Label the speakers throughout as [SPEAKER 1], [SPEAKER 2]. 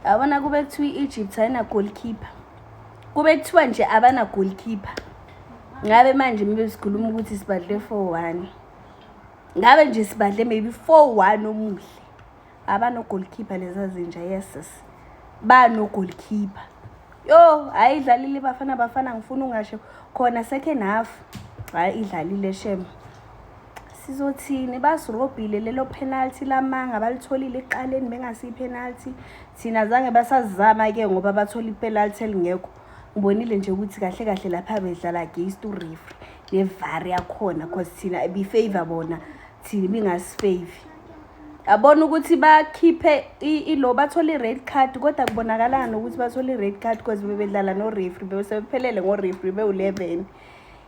[SPEAKER 1] Yabona kube kuthiwa i-Egypt ayina goalkeeper. Kube kuthiwa nje abana goalkeeper. Ngabe manje mbe sikhuluma ukuthi sibadle 4-1. Ngabe nje sibadle maybe 4-1 omuhle. Abano goalkeeper lezazinja yes. Bano goalkeeper. Yo, ayidlalile bafana ngifuna ungasho khona second half. Hayi idlalile shem. Sizothini basirobhile lelo penalty lamanga balitholile eqaleni bengasi penalty. Thina zange basazama ke ngoba bathola ipenalty elingekho. Ngibonile nje ukuthi kahle lapha bedlala against ureferee neVAR yakhona because thina befavor bona thina bingasifavor. Yabona ukuthi bakhiphe ilo bathola ired card kodwa kubonakala ukuthi bathola ired card because bebedlala no referee bese bephelele ngo referee be11.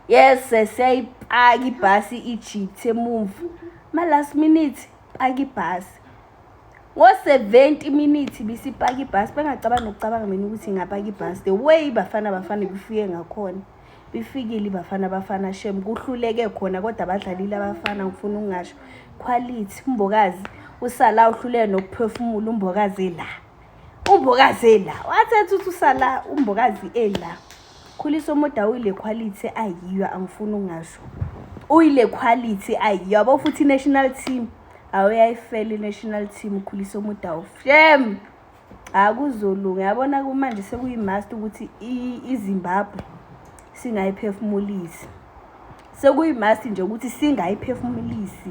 [SPEAKER 1] Yes siyayipaka ibhasi Egypt emove. Ma last minute paka ibhasi. Ngo 70 minutes bisipaka ibhasi bengacabanga nokucabanga mina ukuthi ngapaka ibhasi the way bafana bifike ngakhona. Bifikile bafana shem kuhluleke khona kodwa abadlalile abafana ngifuna ungasho quality umbokazi usala uhluleke nokuphefumula umbokazi la. Umbokazi la. Wathethe ukuthi usala umbokazi ela. Khuliso Moda uyile quality ayiyo angifuna ungasho. Uyile quality ayiyo yabo futhi national team awuyayifela national team Khuliso Moda. Shem. Akuzolunga yabona manje sekuyimust ukuthi iZimbabwe singayiphefumulisi. Sekuyimust nje ukuthi singayiphefumulisi.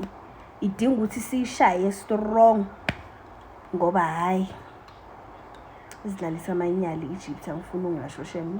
[SPEAKER 1] Idinga ukuthi siyishaye strong ngoba hayi izidlalisa amanyali Egypt angifuna ungasho shem.